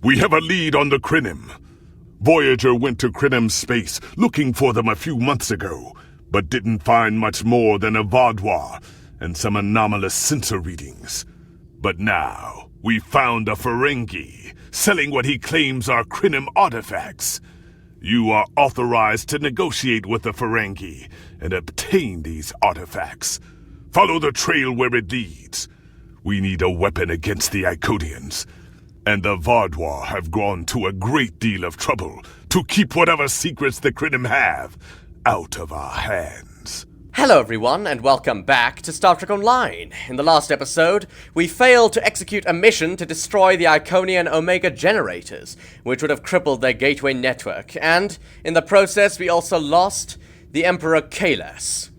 We have a lead on the Krenim. Voyager went to Krenim space looking for them a few months ago, but didn't find much more than a Vardwar and some anomalous sensor readings. But now, we found a Ferengi, selling what he claims are Krenim artifacts. You are authorized to negotiate with the Ferengi and obtain these artifacts. Follow the trail where it leads. We need a weapon against the Iconians. And the Vardwar have gone to a great deal of trouble to keep whatever secrets the Krenim have out of our hands. Hello everyone, and welcome back to Star Trek Online. In the last episode, we failed to execute a mission to destroy the Iconian Omega generators, which would have crippled their gateway network, and in the process we also lost the Emperor Kalas.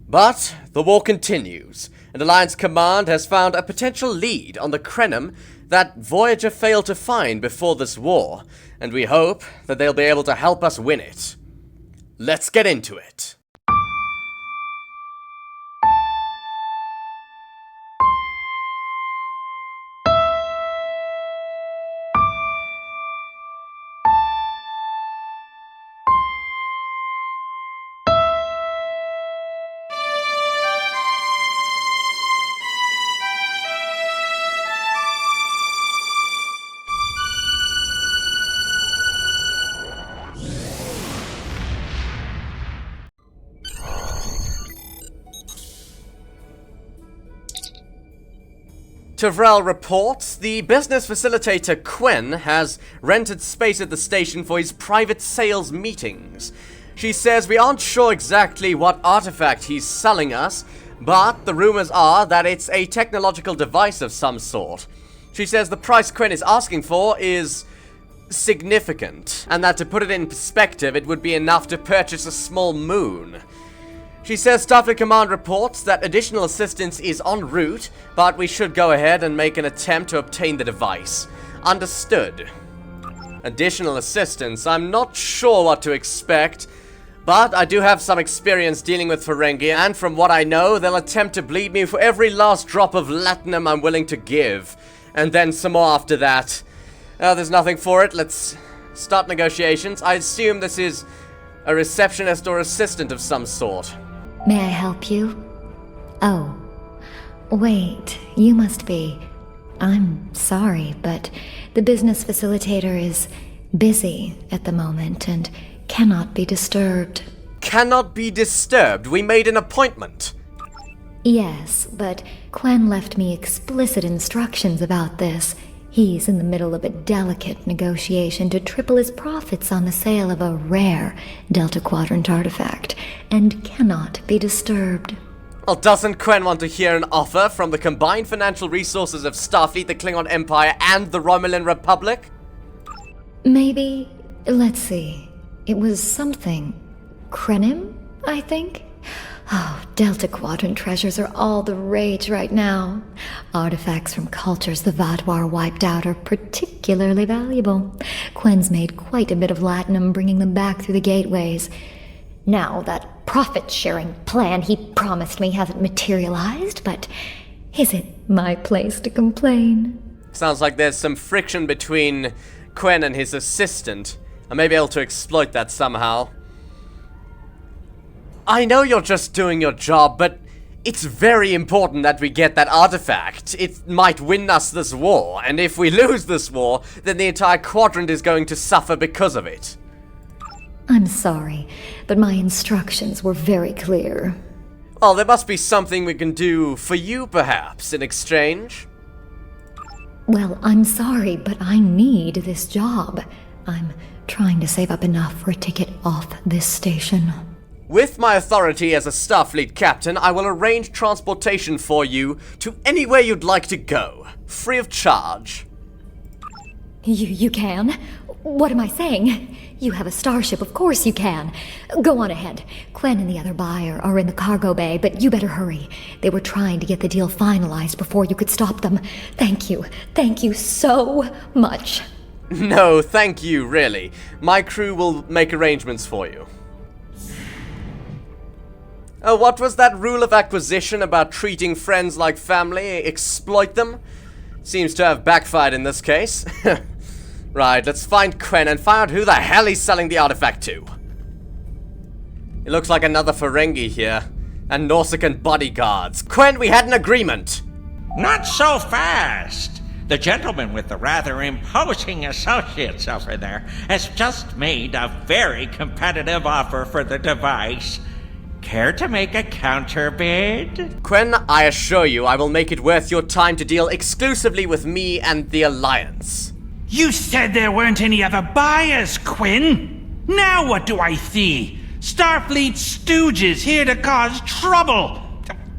But the war continues, and Alliance Command has found a potential lead on the Krenim that Voyager failed to find before this war, and we hope that they'll be able to help us win it. Let's get into it. Temeraire reports the business facilitator Quinn has rented space at the station for his private sales meetings. She says we aren't sure exactly what artifact he's selling us, but the rumors are that it's a technological device of some sort. She says the price Quinn is asking for is significant, and that to put it in perspective, it would be enough to purchase a small moon. She says Starfleet Command reports that additional assistance is en route, but we should go ahead and make an attempt to obtain the device. Understood. Additional assistance, I'm not sure what to expect, but I do have some experience dealing with Ferengi, and from what I know, they'll attempt to bleed me for every last drop of latinum I'm willing to give. And then some more after that. There's nothing for it, let's start negotiations. I assume this is a receptionist or assistant of some sort. May I help you? Oh, wait, you must be. I'm sorry, but the business facilitator is busy at the moment and cannot be disturbed. Cannot be disturbed? We made an appointment. Yes, but Quinn left me explicit instructions about this. He's in the middle of a delicate negotiation to triple his profits on the sale of a rare Delta Quadrant artifact, and cannot be disturbed. Well, doesn't Quinn want to hear an offer from the combined financial resources of Starfleet, the Klingon Empire, and the Romulan Republic? Maybe, let's see, it was something. Krenim, I think? Oh, Delta Quadrant treasures are all the rage right now. Artifacts from cultures the Vardwar wiped out are particularly valuable. Quinn's made quite a bit of latinum bringing them back through the gateways. Now, that profit-sharing plan he promised me hasn't materialized, but is it my place to complain? Sounds like there's some friction between Quinn and his assistant. I may be able to exploit that somehow. I know you're just doing your job, but it's very important that we get that artifact. It might win us this war, and if we lose this war, then the entire quadrant is going to suffer because of it. I'm sorry, but my instructions were very clear. Well, there must be something we can do for you, perhaps, in exchange? Well, I'm sorry, but I need this job. I'm trying to save up enough for a ticket off this station. With my authority as a Starfleet captain, I will arrange transportation for you to anywhere you'd like to go, free of charge. You can? What am I saying? You have a starship, of course you can. Go on ahead. Quinn and the other buyer are in the cargo bay, but you better hurry. They were trying to get the deal finalized before you could stop them. Thank you so much. No, thank you, really. My crew will make arrangements for you. Oh, what was that rule of acquisition about treating friends like family? Exploit them? Seems to have backfired in this case. Right, let's find Quinn and find out who the hell he's selling the artifact to. It looks like another Ferengi here. And Nausicaan bodyguards. Quinn, we had an agreement. Not so fast. The gentleman with the rather imposing associates over there has just made a very competitive offer for the device. Care to make a counterbid? Quinn, I assure you I will make it worth your time to deal exclusively with me and the Alliance. You said there weren't any other buyers, Quinn. Now what do I see? Starfleet stooges here to cause trouble.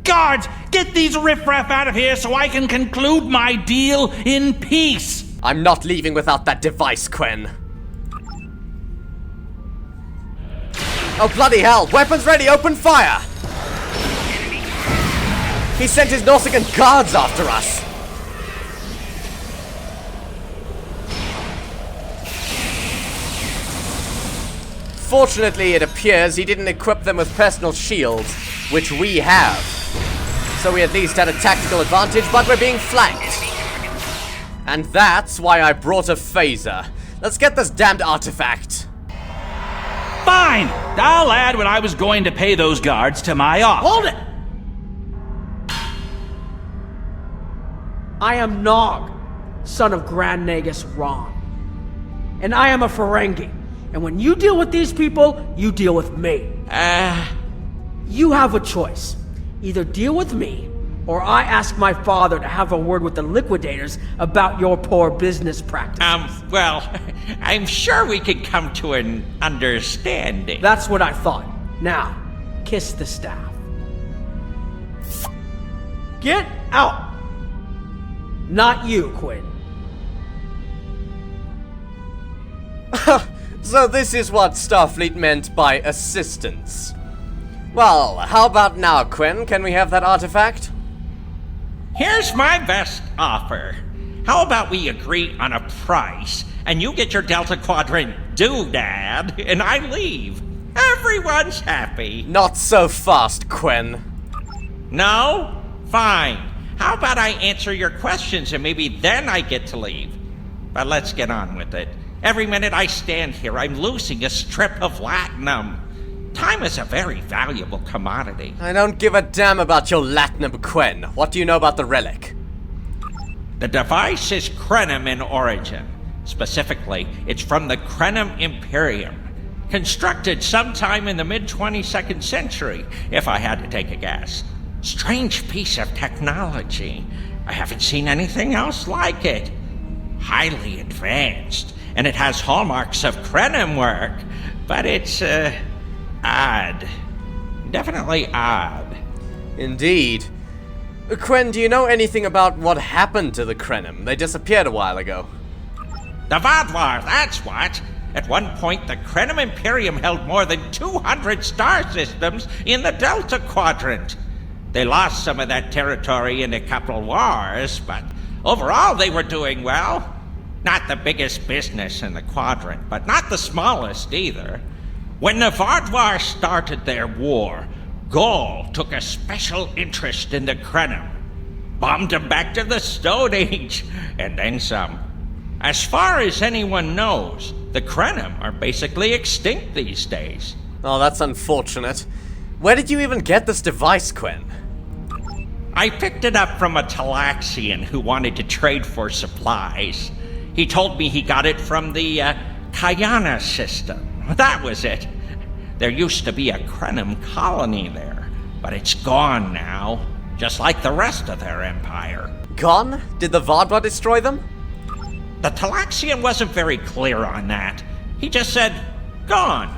Guards, get these riffraff out of here so I can conclude my deal in peace. I'm not leaving without that device, Quinn. Oh, bloody hell! Weapons ready, open fire! He sent his Nausicaan guards after us! Fortunately, it appears he didn't equip them with personal shields, which we have. So we at least had a tactical advantage, but we're being flanked. And that's why I brought a phaser. Let's get this damned artifact. Fine! I'll add what I was going to pay those guards to my offer. Hold it! I am Nog, son of Grand Nagus Ron. And I am a Ferengi. And when you deal with these people, you deal with me. You have a choice. Either deal with me, or I ask my father to have a word with the liquidators about your poor business practices. Well, I'm sure we could come to an understanding. That's what I thought. Now, kiss the staff. Get out! Not you, Quinn. So this is what Starfleet meant by assistance. Well, how about now, Quinn? Can we have that artifact? Here's my best offer. How about we agree on a price, and you get your Delta Quadrant doodad, and I leave. Everyone's happy. Not so fast, Quinn. No? Fine. How about I answer your questions, and maybe then I get to leave? But let's get on with it. Every minute I stand here, I'm losing a strip of latinum. Time is a very valuable commodity. I don't give a damn about your latinum, Quinn. What do you know about the relic? The device is Krenim in origin. Specifically, it's from the Krenim Imperium. Constructed sometime in the mid-22nd century, if I had to take a guess. Strange piece of technology. I haven't seen anything else like it. Highly advanced, and it has hallmarks of Krenim work, but it's, odd. Definitely odd. Indeed. Quinn, do you know anything about what happened to the Krenim? They disappeared a while ago. The Vardwar, that's what! At one point, the Krenim Imperium held more than 200 star systems in the Delta Quadrant. They lost some of that territory in a couple wars, but overall they were doing well. Not the biggest business in the quadrant, but not the smallest either. When the Vardwar started their war, Gaul took a special interest in the Krenim. Bombed them back to the Stone Age, and then some. As far as anyone knows, the Krenim are basically extinct these days. Oh, that's unfortunate. Where did you even get this device, Quinn? I picked it up from a Talaxian who wanted to trade for supplies. He told me he got it from the Kiana system. That was it. There used to be a Krenim colony there, but it's gone now, just like the rest of their empire. Gone? Did the Vardwar destroy them? The Talaxian wasn't very clear on that. He just said, gone.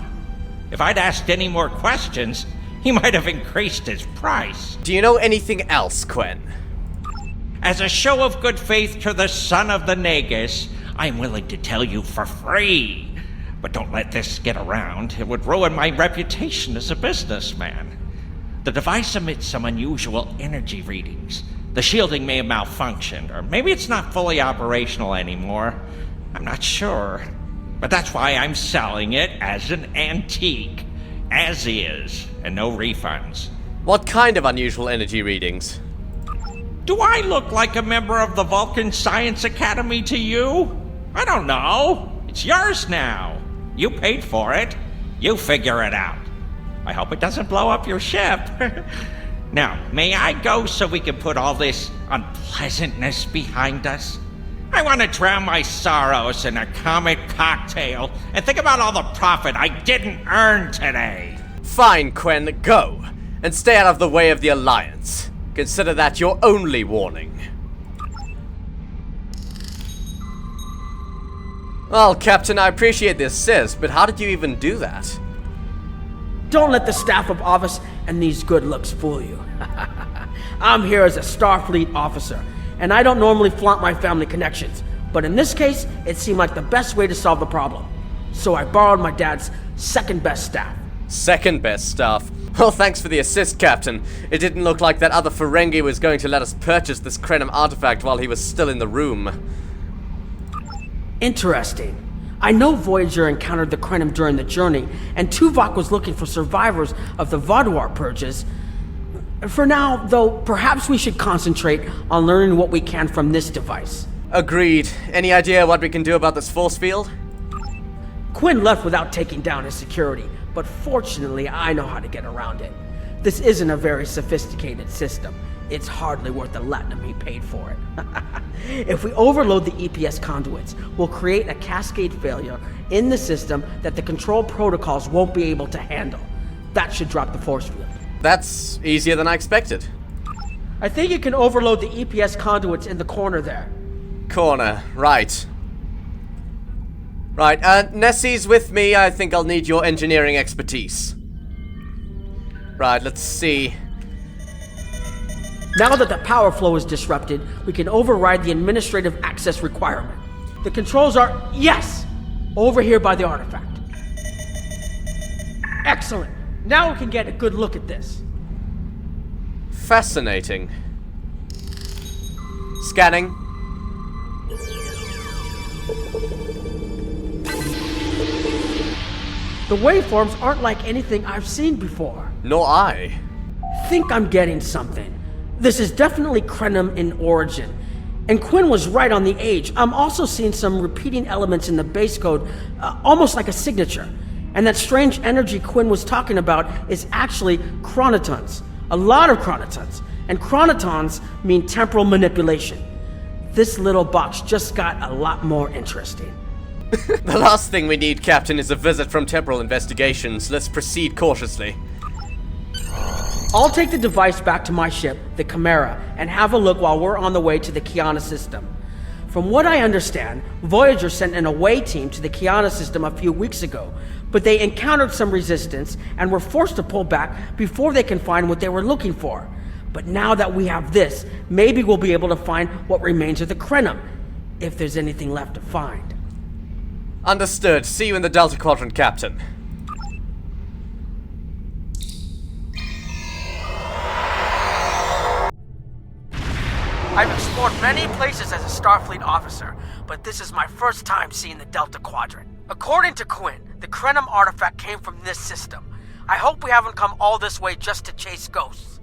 If I'd asked any more questions, he might have increased his price. Do you know anything else, Quinn? As a show of good faith to the son of the Nagus, I'm willing to tell you for free. But don't let this get around. It would ruin my reputation as a businessman. The device emits some unusual energy readings. The shielding may have malfunctioned, or maybe it's not fully operational anymore. I'm not sure. But that's why I'm selling it as an antique. As is, and no refunds. What kind of unusual energy readings? Do I look like a member of the Vulcan Science Academy to you? I don't know. It's yours now. You paid for it. You figure it out. I hope it doesn't blow up your ship. Now, may I go so we can put all this unpleasantness behind us? I want to drown my sorrows in a comic cocktail and think about all the profit I didn't earn today. Fine, Quinn, go. And stay out of the way of the Alliance. Consider that your only warning. Well, Captain, I appreciate the assist, but how did you even do that? Don't let the staff of office and these good looks fool you. I'm here as a Starfleet officer, and I don't normally flaunt my family connections, but in this case, it seemed like the best way to solve the problem. So I borrowed my dad's second best staff. Second best staff? Well, thanks for the assist, Captain. It didn't look like that other Ferengi was going to let us purchase this Krenim artifact while he was still in the room. Interesting. I know Voyager encountered the Krenim during the journey, and Tuvok was looking for survivors of the Vardwar purges. For now, though, perhaps we should concentrate on learning what we can from this device. Agreed. Any idea what we can do about this force field? Quinn left without taking down his security, but fortunately I know how to get around it. This isn't a very sophisticated system. It's hardly worth the latinum he paid for it. If we overload the EPS conduits, we'll create a cascade failure in the system that the control protocols won't be able to handle. That should drop the force field. That's easier than I expected. I think you can overload the EPS conduits in the corner there. Corner, right. Right, Nessie's with me. I think I'll need your engineering expertise. Right, let's see. Now that the power flow is disrupted, we can override the administrative access requirement. The controls are, yes, over here by the artifact. Excellent. Now we can get a good look at this. Fascinating. Scanning. The waveforms aren't like anything I've seen before. Nor I. Think I'm getting something. This is definitely Krenim in origin. And Quinn was right on the age. I'm also seeing some repeating elements in the base code, almost like a signature. And that strange energy Quinn was talking about is actually chronotons. A lot of chronotons. And chronotons mean temporal manipulation. This little box just got a lot more interesting. The last thing we need, Captain, is a visit from temporal investigations. Let's proceed cautiously. I'll take the device back to my ship, the Temeraire, and have a look while we're on the way to the Kiana system. From what I understand, Voyager sent an away team to the Kiana system a few weeks ago, but they encountered some resistance and were forced to pull back before they can find what they were looking for. But now that we have this, maybe we'll be able to find what remains of the Krenim, if there's anything left to find. Understood. See you in the Delta Quadrant, Captain. I've explored many places as a Starfleet officer, but this is my first time seeing the Delta Quadrant. According to Quinn, the Krenim artifact came from this system. I hope we haven't come all this way just to chase ghosts.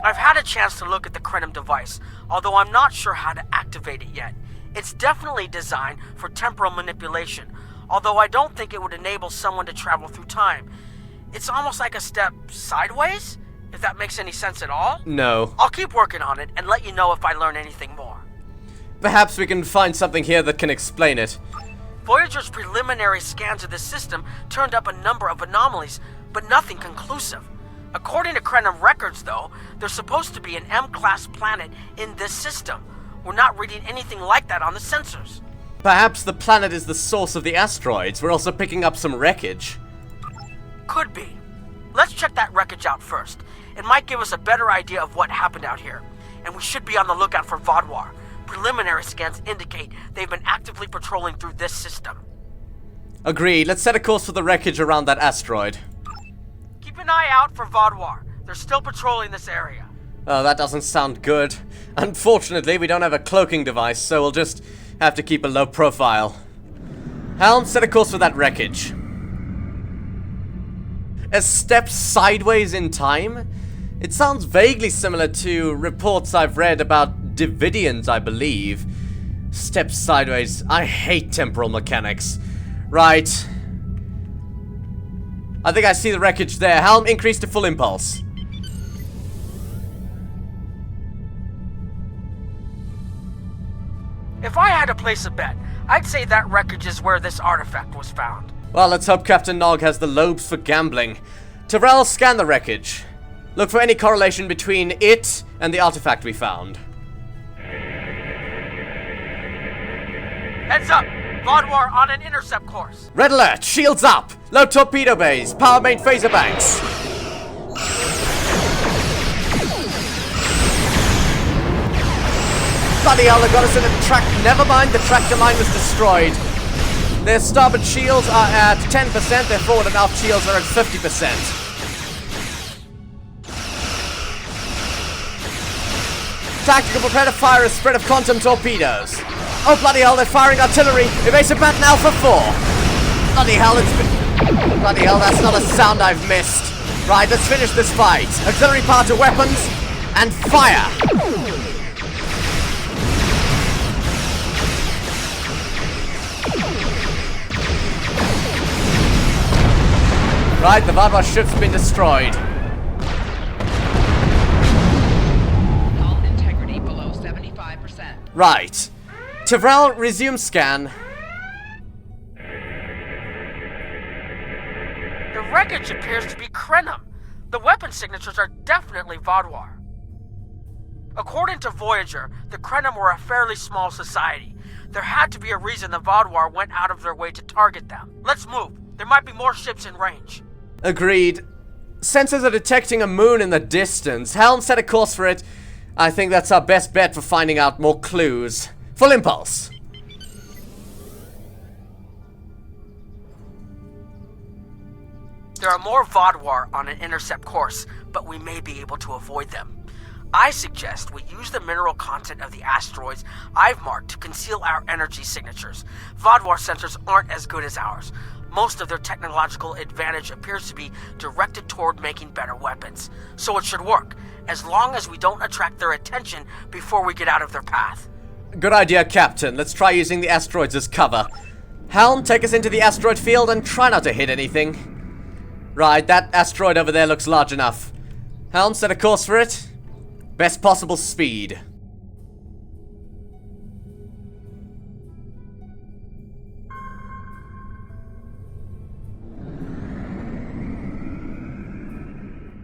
I've had a chance to look at the Krenim device, although I'm not sure how to activate it yet. It's definitely designed for temporal manipulation, although I don't think it would enable someone to travel through time. It's almost like a step sideways, if that makes any sense at all. No. I'll keep working on it and let you know if I learn anything more. Perhaps we can find something here that can explain it. Voyager's preliminary scans of the system turned up a number of anomalies, but nothing conclusive. According to Krenim records, though, there's supposed to be an M-class planet in this system. We're not reading anything like that on the sensors. Perhaps the planet is the source of the asteroids. We're also picking up some wreckage. Could be. Let's check that wreckage out first. It might give us a better idea of what happened out here. And we should be on the lookout for Vardwar. Preliminary scans indicate they've been actively patrolling through this system. Agreed. Let's set a course for the wreckage around that asteroid. Keep an eye out for Vardwar. They're still patrolling this area. Oh, that doesn't sound good. Unfortunately, we don't have a cloaking device, so we'll just have to keep a low profile. Helm, set a course for that wreckage. A step sideways in time? It sounds vaguely similar to reports I've read about Davidians, I believe. Step sideways. I hate temporal mechanics. Right. I think I see the wreckage there. Helm, increase to full impulse. If I had to place a bet, I'd say that wreckage is where this artifact was found. Well, let's hope Captain Nog has the lobes for gambling. Temeraire, scan the wreckage. Look for any correlation between it and the artifact we found. Heads up! Vardwar on an intercept course. Red alert! Shields up! Load torpedo bays! Power main phaser banks! Bloody hell, they got us in a track. Never mind, the tractor mine was destroyed. Their starboard shields are at 10%, their forward and aft shields are at 50%. Tactical, prepare to fire a spread of quantum torpedoes. Oh bloody hell, they're firing artillery. Evasive pattern Alpha 4. Bloody hell, bloody hell, that's not a sound I've missed. Right, let's finish this fight. Auxiliary power to weapons and fire. Right, the Vardwar ship's been destroyed. Hull integrity below 75%. Right. Temeraire, resume scan. The wreckage appears to be Krenim. The weapon signatures are definitely Vardwar. According to Voyager, the Krenim were a fairly small society. There had to be a reason the Vardwar went out of their way to target them. Let's move. There might be more ships in range. Agreed. Sensors are detecting a moon in the distance. Helm, set a course for it. I think that's our best bet for finding out more clues. Full impulse. There are more Vardwar on an intercept course, but we may be able to avoid them. I suggest we use the mineral content of the asteroids I've marked to conceal our energy signatures. Vardwar sensors aren't as good as ours. Most of their technological advantage appears to be directed toward making better weapons. So it should work, as long as we don't attract their attention before we get out of their path. Good idea, Captain. Let's try using the asteroids as cover. Helm, take us into the asteroid field and try not to hit anything. Right, that asteroid over there looks large enough. Helm, set a course for it. Best possible speed.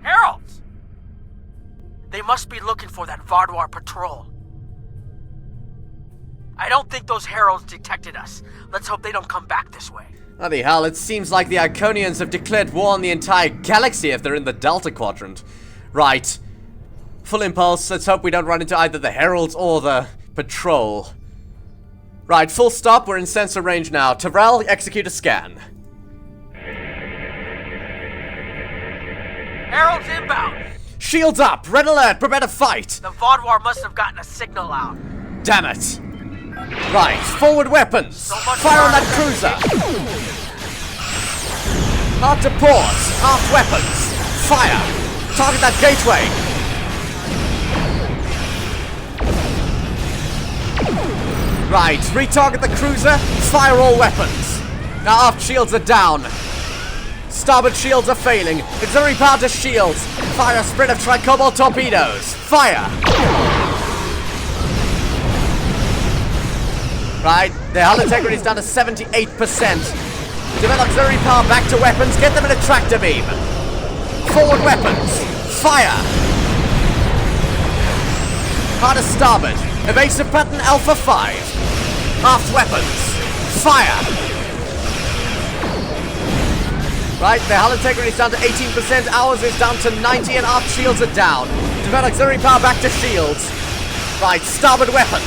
Heralds! They must be looking for that Vardwar patrol. I don't think those heralds detected us. Let's hope they don't come back this way. Bloody hell, it seems like the Iconians have declared war on the entire galaxy if they're in the Delta Quadrant. Right. Full impulse, let's hope we don't run into either the heralds or the patrol. Right, full stop, we're in sensor range now. Temeraire, execute a scan. Heralds inbound! Shields up! Red alert! Prepare to fight! The Vardwar must have gotten a signal out. Damn it! Right, forward weapons! So much Fire on that fire. cruiser! Hard to pause! Aft weapons! Fire! Target that gateway! Right, retarget the cruiser, fire all weapons! Now aft shields are down. Starboard shields are failing. Auxiliary power to shields. Fire a spread of tricobalt torpedoes. Fire! Right, their hull integrity is down to 78%. Develop auxiliary power back to weapons. Get them in a tractor beam. Forward weapons. Fire! Hard to starboard. Evasive pattern Alpha 5. Aft weapons. Fire! Right, their hull integrity is down to 18%, ours is down to 90, and aft shields are down. Develop auxiliary power back to shields. Right, starboard weapons.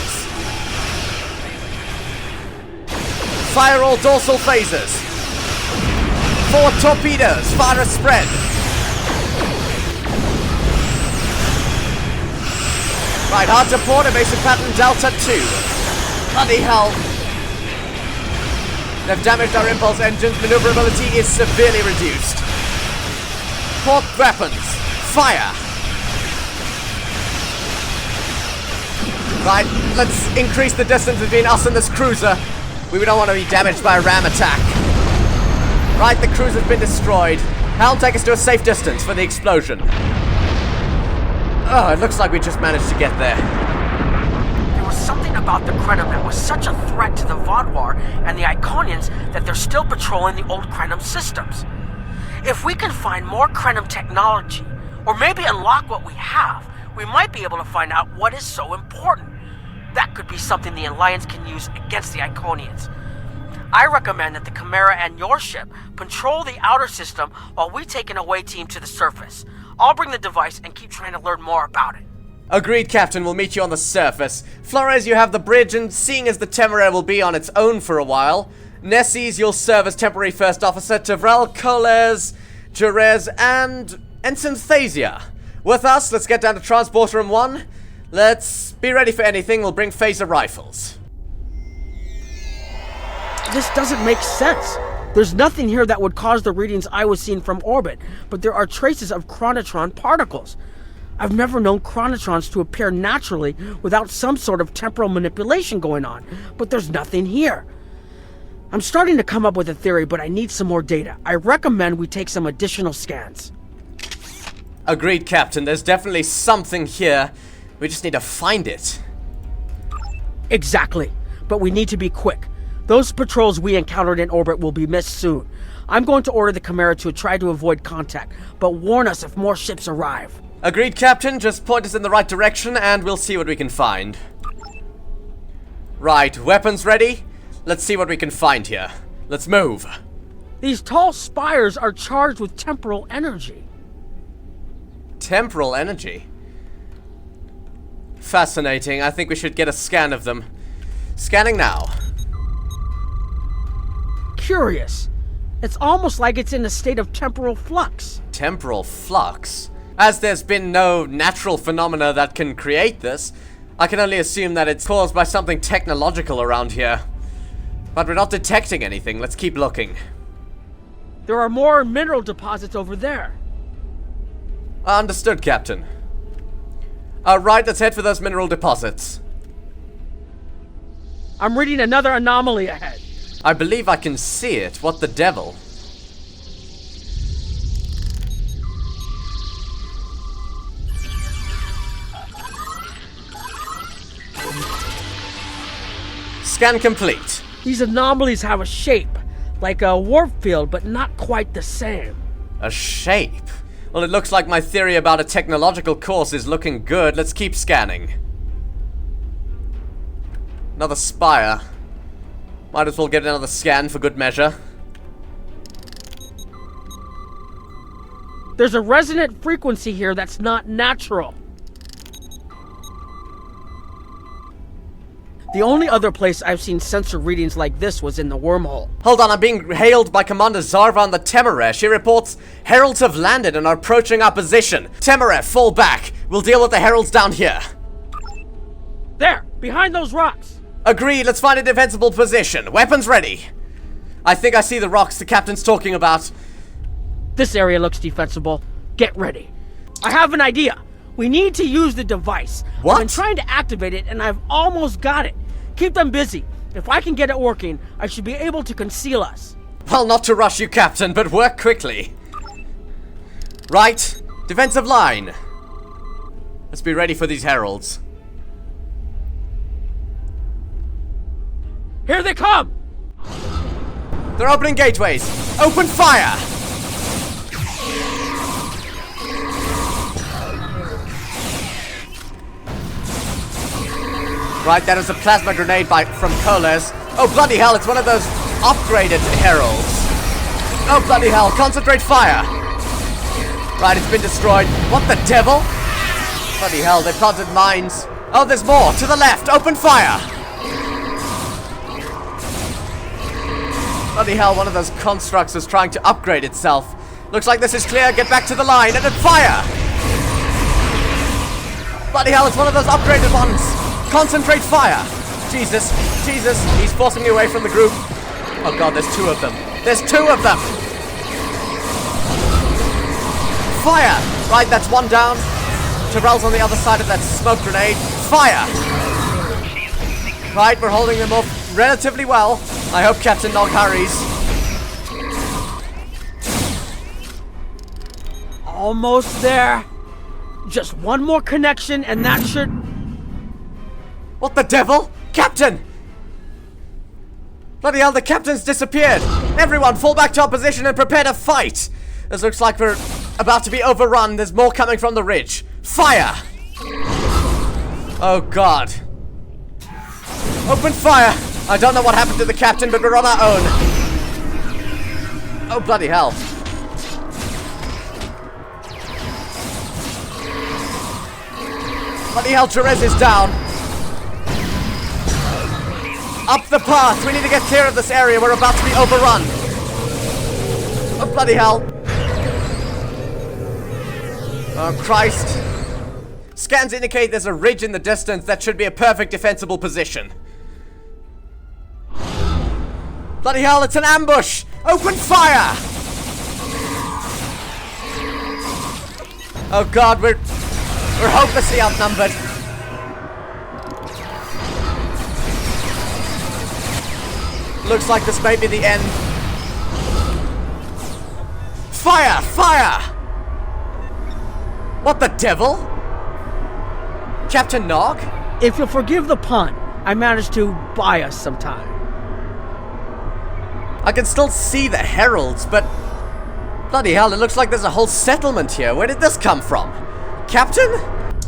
Fire all dorsal phasers. Forward torpedoes, fire a spread. Right, hard to port, evasive pattern Delta 2. Bloody hell. They've damaged our impulse engines. Maneuverability is severely reduced. Port weapons. Fire. Right, let's increase the distance between us and this cruiser. We don't want to be damaged by a ram attack. Right, the cruiser's been destroyed. Helm, take us to a safe distance for the explosion. Oh, it looks like we just managed to get there. There was something about the Krenim that was such a threat to the Vardwar and the Iconians that they're still patrolling the old Krenim systems. If we can find more Krenim technology, or maybe unlock what we have, we might be able to find out what is so important. That could be something the Alliance can use against the Iconians. I recommend that the Temeraire and your ship patrol the outer system while we take an away team to the surface. I'll bring the device and keep trying to learn more about it. Agreed, Captain. We'll meet you on the surface. Flores, you have the bridge, and seeing as the Temeraire will be on its own for a while, Nessie's you'll serve as temporary first officer, Tavrel, Coles, Jerez, and Ensign Thasia. With us, let's get down to Transporter Room 1. Let's be ready for anything. We'll bring phaser rifles. This doesn't make sense. There's nothing here that would cause the readings I was seeing from orbit, but there are traces of chronotron particles. I've never known chronotrons to appear naturally without some sort of temporal manipulation going on, but there's nothing here. I'm starting to come up with a theory, but I need some more data. I recommend we take some additional scans. Agreed, Captain. There's definitely something here. We just need to find it. Exactly, but we need to be quick. Those patrols we encountered in orbit will be missed soon. I'm going to order the Temeraire to try to avoid contact, but warn us if more ships arrive. Agreed, Captain. Just point us in the right direction and we'll see what we can find. Right, weapons ready? Let's see what we can find here. Let's move. These tall spires are charged with temporal energy. Temporal energy? Fascinating. I think we should get a scan of them. Scanning now. Curious. It's almost like it's in a state of temporal flux. Temporal flux? As there's been no natural phenomena that can create this, I can only assume that it's caused by something technological around here. But we're not detecting anything. Let's keep looking. There are more mineral deposits over there. Understood, Captain. Right, let's head for those mineral deposits. I'm reading another anomaly ahead. I believe I can see it. What the devil? Scan complete. These anomalies have a shape, like a warp field, but not quite the same. A shape? Well, it looks like my theory about a technological course is looking good. Let's keep scanning. Another spire. Might as well get another scan for good measure. There's a resonant frequency here that's not natural. The only other place I've seen sensor readings like this was in the wormhole. Hold on, I'm being hailed by Commander Zarva on the Temeraire. She reports heralds have landed and are approaching our position. Temeraire, fall back. We'll deal with the heralds down here. There, behind those rocks. Agreed, let's find a defensible position. Weapons ready. I think I see the rocks the captain's talking about. This area looks defensible. Get ready. I have an idea. We need to use the device. What? I've been trying to activate it and I've almost got it. Keep them busy. If I can get it working, I should be able to conceal us. Well, not to rush you, Captain, but work quickly. Right, defensive line. Let's be ready for these heralds. Here they come! They're opening gateways. Open fire! Right, that is a plasma grenade from Coles. Oh, bloody hell, it's one of those upgraded heralds. Oh, bloody hell, concentrate fire. Right, it's been destroyed. What the devil? Bloody hell, they planted mines. Oh, there's more. To the left, open fire. Bloody hell, one of those constructs is trying to upgrade itself. Looks like this is clear. Get back to the line and then fire. Bloody hell, it's one of those upgraded ones. Concentrate fire! Jesus, Jesus, he's forcing me away from the group. Oh god, there's two of them. There's two of them! Fire! Right, that's one down. Terrell's on the other side of that smoke grenade. Fire! Right, we're holding them off relatively well. I hope Captain Nog hurries. Almost there. Just one more connection and that should... What the devil? Captain! Bloody hell, the captain's disappeared! Everyone, fall back to our position and prepare to fight! This looks like we're about to be overrun. There's more coming from the ridge. Fire! Oh god. Open fire! I don't know what happened to the captain, but we're on our own. Oh bloody hell. Bloody hell, Therese is down. Up the path! We need to get clear of this area. We're about to be overrun. Oh bloody hell. Oh Christ. Scans indicate there's a ridge in the distance that should be a perfect defensible position. Bloody hell, it's an ambush! Open fire! Oh god, we're hopelessly outnumbered. Looks like this may be the end. Fire! Fire! What the devil? Captain Nog? If you'll forgive the pun, I managed to buy us some time. I can still see the heralds, but... Bloody hell, it looks like there's a whole settlement here. Where did this come from? Captain?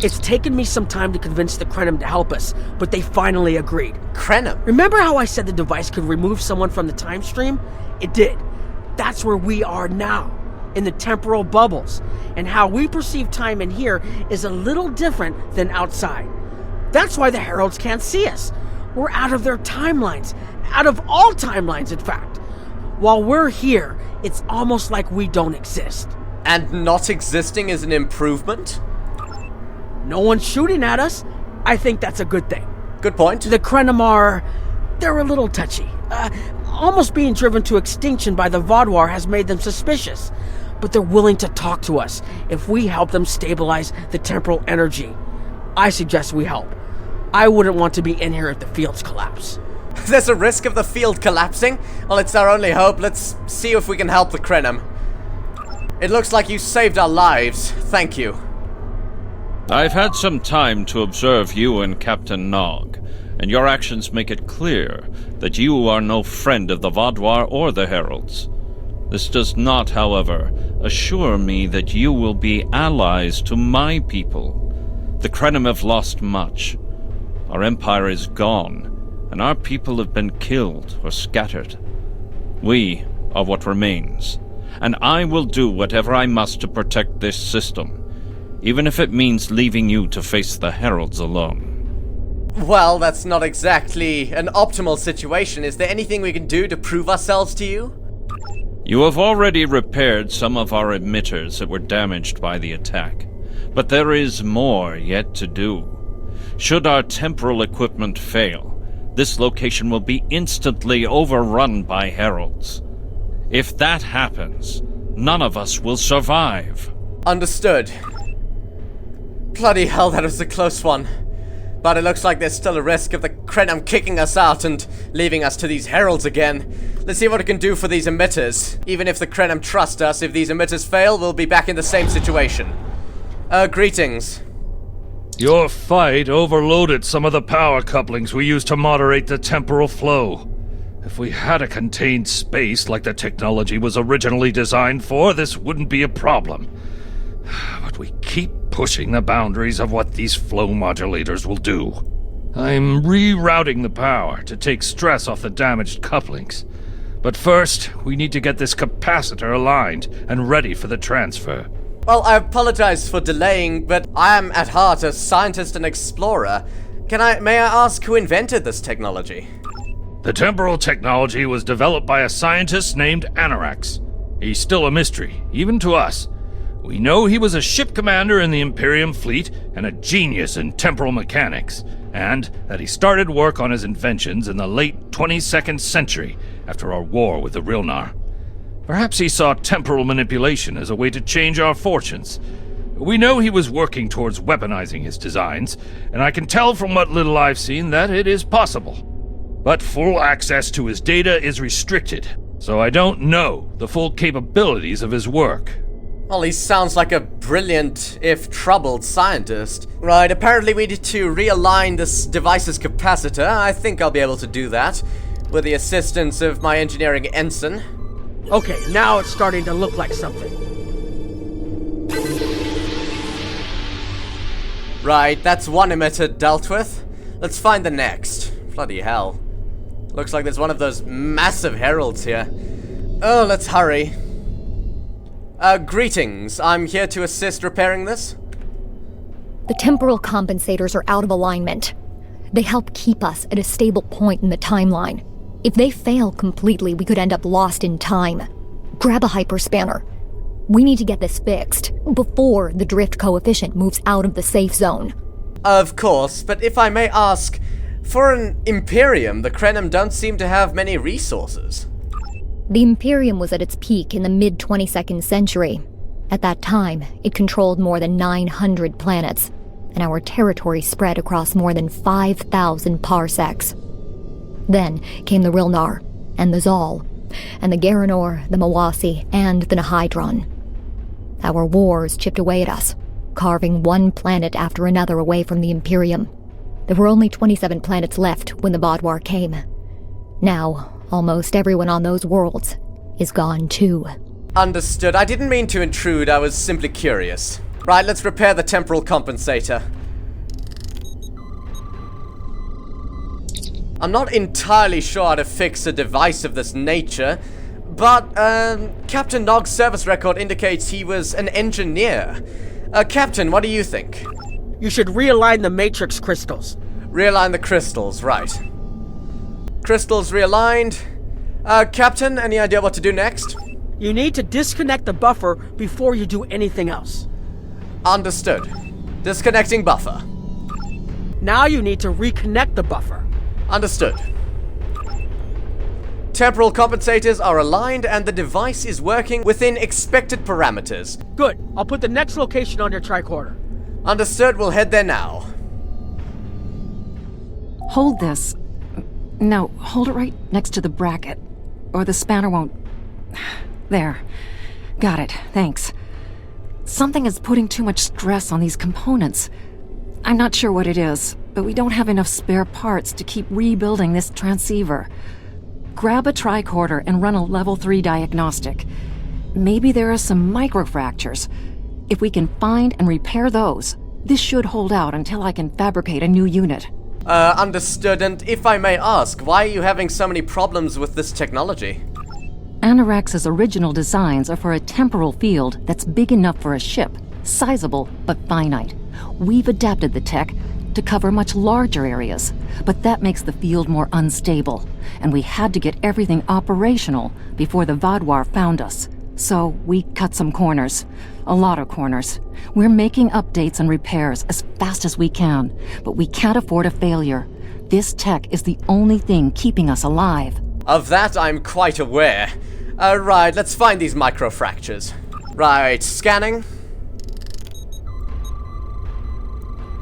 It's taken me some time to convince the Krenim to help us, but they finally agreed. Krenim? Remember how I said the device could remove someone from the time stream? It did. That's where we are now, in the temporal bubbles. And how we perceive time in here is a little different than outside. That's why the heralds can't see us. We're out of their timelines. Out of all timelines, in fact. While we're here, it's almost like we don't exist. And not existing is an improvement? No one's shooting at us. I think that's a good thing. Good point. The Krenim are... they're a little touchy. Almost being driven to extinction by the Vardwar has made them suspicious. But they're willing to talk to us if we help them stabilize the temporal energy. I suggest we help. I wouldn't want to be in here if the fields collapse. There's a risk of the field collapsing? Well, it's our only hope. Let's see if we can help the Krenim. It looks like you saved our lives. Thank you. I've had some time to observe you and Captain Nog, and your actions make it clear that you are no friend of the Vardwar or the Heralds. This does not, however, assure me that you will be allies to my people. The Krenim have lost much. Our empire is gone, and our people have been killed or scattered. We are what remains, and I will do whatever I must to protect this system, even if it means leaving you to face the Heralds alone. Well, that's not exactly an optimal situation. Is there anything we can do to prove ourselves to you? You have already repaired some of our emitters that were damaged by the attack, but there is more yet to do. Should our temporal equipment fail, this location will be instantly overrun by heralds. If that happens, none of us will survive. Understood. Bloody hell, that was a close one. But it looks like there's still a risk of the Krenim kicking us out and leaving us to these heralds again. Let's see what we can do for these emitters. Even if the Krenim trust us, if these emitters fail, we'll be back in the same situation. Greetings. Your fight overloaded some of the power couplings we used to moderate the temporal flow. If we had a contained space like the technology was originally designed for, this wouldn't be a problem. But we keep pushing the boundaries of what these flow modulators will do. I'm rerouting the power to take stress off the damaged couplings. But first, we need to get this capacitor aligned and ready for the transfer. Well, I apologize for delaying, but I am at heart a scientist and explorer. May I ask who invented this technology? The temporal technology was developed by a scientist named Anorax. He's still a mystery, even to us. We know he was a ship commander in the Imperium fleet and a genius in temporal mechanics, and that he started work on his inventions in the late 22nd century after our war with the Rilnar. Perhaps he saw temporal manipulation as a way to change our fortunes. We know he was working towards weaponizing his designs, and I can tell from what little I've seen that it is possible. But full access to his data is restricted, so I don't know the full capabilities of his work. Well, he sounds like a brilliant, if troubled, scientist. Right, apparently we need to realign this device's capacitor. I think I'll be able to do that, with the assistance of my engineering ensign. Okay, now it's starting to look like something. Right, that's one emitter dealt with. Let's find the next. Bloody hell. Looks like there's one of those massive heralds here. Oh, let's hurry. Greetings. I'm here to assist repairing this. The temporal compensators are out of alignment. They help keep us at a stable point in the timeline. If they fail completely, we could end up lost in time. Grab a hyperspanner. We need to get this fixed before the drift coefficient moves out of the safe zone. Of course, but if I may ask, for an Imperium, the Krenim don't seem to have many resources. The Imperium was at its peak in the mid-22nd century. At that time, it controlled more than 900 planets, and our territory spread across more than 5,000 parsecs. Then came the Rilnar, and the Zal, and the Garanor, the Mawasi, and the Nahydron. Our wars chipped away at us, carving one planet after another away from the Imperium. There were only 27 planets left when the Vardwar came. Now, almost everyone on those worlds is gone too. Understood. I didn't mean to intrude, I was simply curious. Right, let's repair the temporal compensator. I'm not entirely sure how to fix a device of this nature, but Captain Nog's service record indicates he was an engineer. Captain, what do you think? You should realign the matrix crystals. Realign the crystals, right. Crystals realigned. Captain, any idea what to do next? You need to disconnect the buffer before you do anything else. Understood. Disconnecting buffer. Now you need to reconnect the buffer. Understood. Temporal compensators are aligned and the device is working within expected parameters. Good. I'll put the next location on your tricorder. Understood. We'll head there now. Hold this. No, hold it right next to the bracket, or the spanner won't... There. Got it, thanks. Something is putting too much stress on these components. I'm not sure what it is, but we don't have enough spare parts to keep rebuilding this transceiver. Grab a tricorder and run a level 3 diagnostic. Maybe there are some microfractures. If we can find and repair those, this should hold out until I can fabricate a new unit. Understood. And if I may ask, why are you having so many problems with this technology? Anorax's original designs are for a temporal field that's big enough for a ship, sizable but finite. We've adapted the tech to cover much larger areas, but that makes the field more unstable, and we had to get everything operational before the Vardwar found us. So we cut some corners. A lot of corners. We're making updates and repairs as fast as we can, but we can't afford a failure. This tech is the only thing keeping us alive. Of that I'm quite aware. Right, let's find these microfractures. Right, scanning.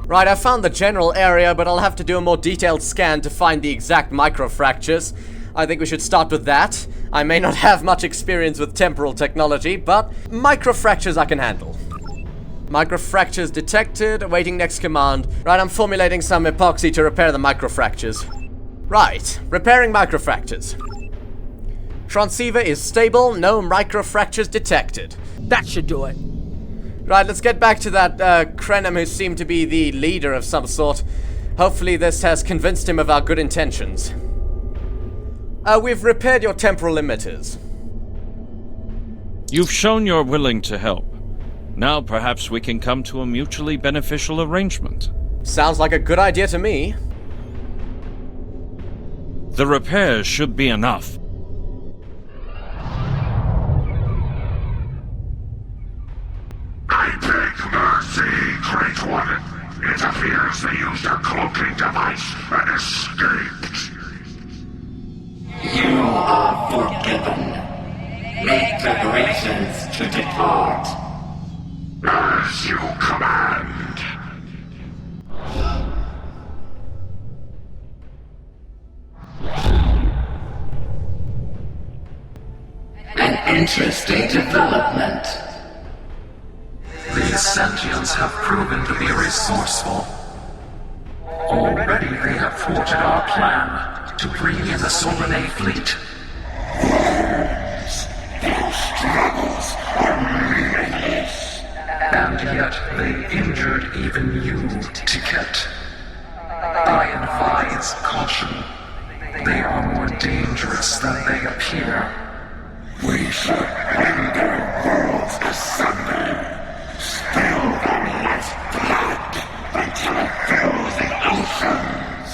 Right, I found the general area, but I'll have to do a more detailed scan to find the exact microfractures. I think we should start with that. I may not have much experience with temporal technology, but microfractures I can handle. Microfractures detected, awaiting next command. Right, I'm formulating some epoxy to repair the microfractures. Right, repairing microfractures. Transceiver is stable, no microfractures detected. That should do it. Right, let's get back to that Krenim who seemed to be the leader of some sort. Hopefully this has convinced him of our good intentions. We've repaired your temporal emitters. You've shown you're willing to help. Now perhaps we can come to a mutually beneficial arrangement. Sounds like a good idea to me. The repairs should be enough. I beg mercy, Great One. It appears they used a cloaking device and escaped. You are forgiven. Make preparations to depart. As you Interesting development. These sentients have proven to be resourceful. Already they have thwarted our plan to bring in the Solanae fleet. Their struggles are meaningless. And yet they injured even you, Ticket. I advise caution. They are more dangerous than they appear. We should rend their worlds asunder. Spill them with blood until it fills the oceans.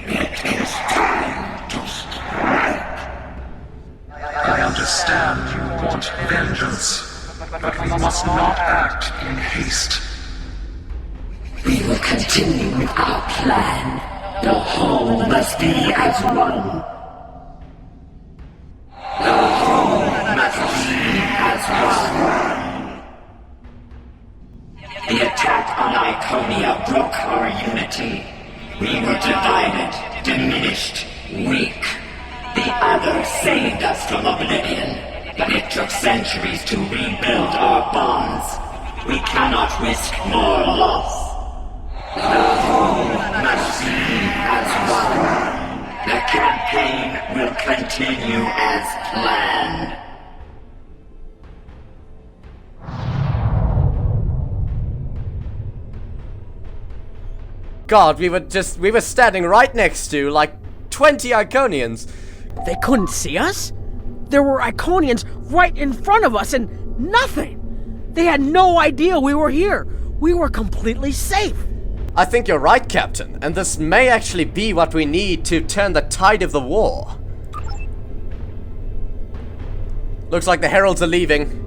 It is time to strike. I understand you want vengeance, but we must not act in haste. We will continue with our plan. The whole must be as one. The whole must be as one. The attack on Iconia broke our unity. We were divided, diminished, weak. The others saved us from oblivion, but it took centuries to rebuild our bonds. We cannot risk more loss. The whole must be as one. The campaign will continue as planned. God, we were standing right next to, like, 20 Iconians. They couldn't see us? There were Iconians right in front of us and nothing! They had no idea we were here. We were completely safe. I think you're right, Captain, and this may actually be what we need to turn the tide of the war. Looks like the heralds are leaving.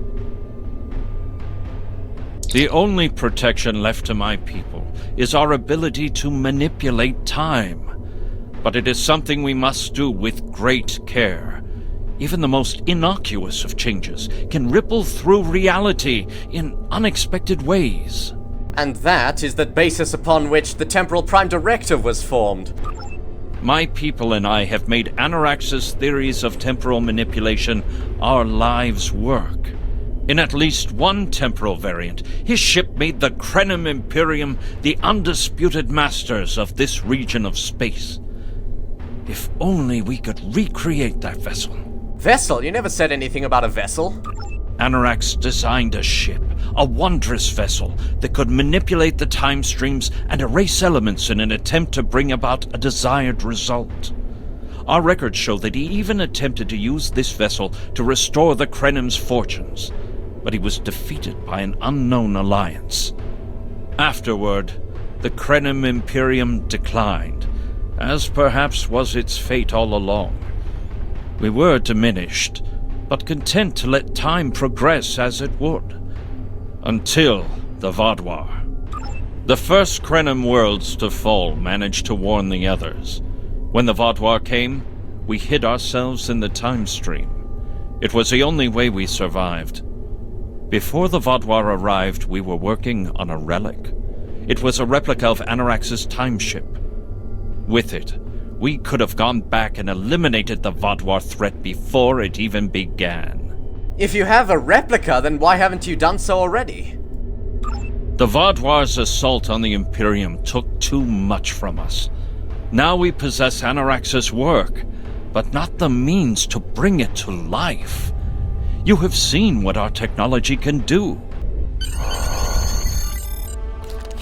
The only protection left to my people is our ability to manipulate time. But it is something we must do with great care. Even the most innocuous of changes can ripple through reality in unexpected ways. And that is the basis upon which the Temporal Prime Directive was formed. My people and I have made Anarax's theories of temporal manipulation our lives' work. In at least one temporal variant, his ship made the Krenim Imperium the undisputed masters of this region of space. If only we could recreate that vessel. Vessel? You never said anything about a vessel. Anarax designed a ship, a wondrous vessel that could manipulate the time streams and erase elements in an attempt to bring about a desired result. Our records show that he even attempted to use this vessel to restore the Krenim's fortunes, but he was defeated by an unknown alliance. Afterward, the Krenim Imperium declined, as perhaps was its fate all along. We were diminished, but content to let time progress as it would. Until the Vardwar. The first Krenim worlds to fall managed to warn the others. When the Vardwar came, we hid ourselves in the time stream. It was the only way we survived. Before the Vardwar arrived, we were working on a relic. It was a replica of Anarax's time ship. With it, we could have gone back and eliminated the Vardwar threat before it even began. If you have a replica, then why haven't you done so already? The Vardwar's assault on the Imperium took too much from us. Now we possess Anarax's work, but not the means to bring it to life. You have seen what our technology can do.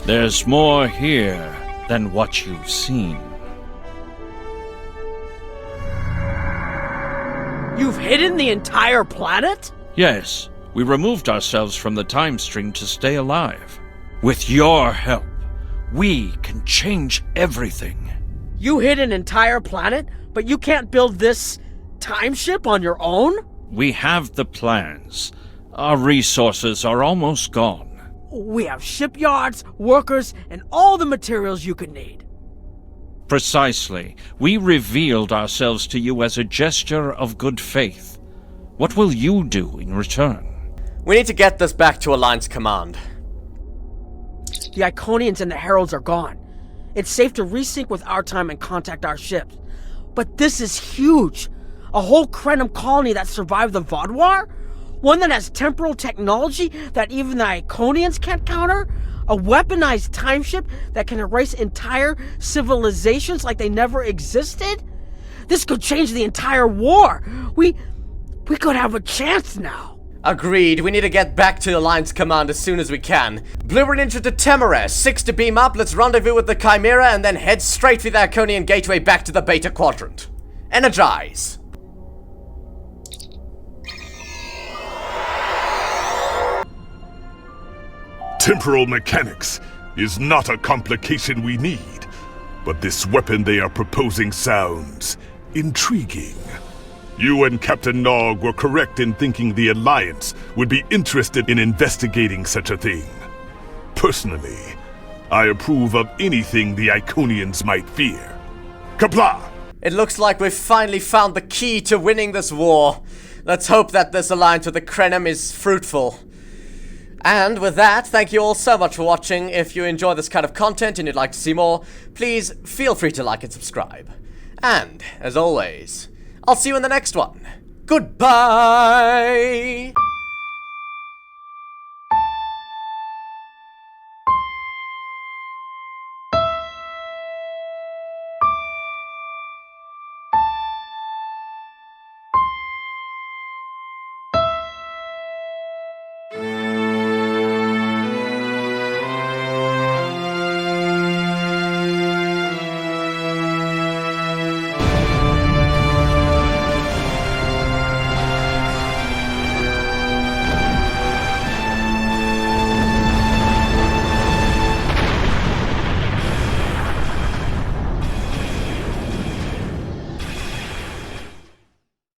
There's more here than what you've seen. You've hidden the entire planet? Yes, we removed ourselves from the time stream to stay alive. With your help, we can change everything. You hid an entire planet, but you can't build this time ship on your own? We have the plans. Our resources are almost gone. We have shipyards, workers, and all the materials you could need. Precisely. We revealed ourselves to you as a gesture of good faith. What will you do in return? We need to get this back to Alliance Command. The Iconians and the Heralds are gone. It's safe to resync with our time and contact our ships. But this is huge. A whole Krenim colony that survived the Vardwar? One that has temporal technology that even the Iconians can't counter? A weaponized time ship that can erase entire civilizations like they never existed? This could change the entire war. We could have a chance now. Agreed, we need to get back to Alliance Command as soon as we can. Blue Ninja to Temeraire, 6 to beam up, let's rendezvous with the Chimera and then head straight for the Iconian gateway back to the Beta Quadrant. Energize! Temporal mechanics is not a complication we need, but this weapon they are proposing sounds intriguing. You and Captain Nog were correct in thinking the Alliance would be interested in investigating such a thing. Personally, I approve of anything the Iconians might fear. Kapla! It looks like we've finally found the key to winning this war. Let's hope that this alliance with the Krenim is fruitful. And with that, thank you all so much for watching. If you enjoy this kind of content and you'd like to see more, please feel free to like and subscribe. And, as always, I'll see you in the next one. Goodbye!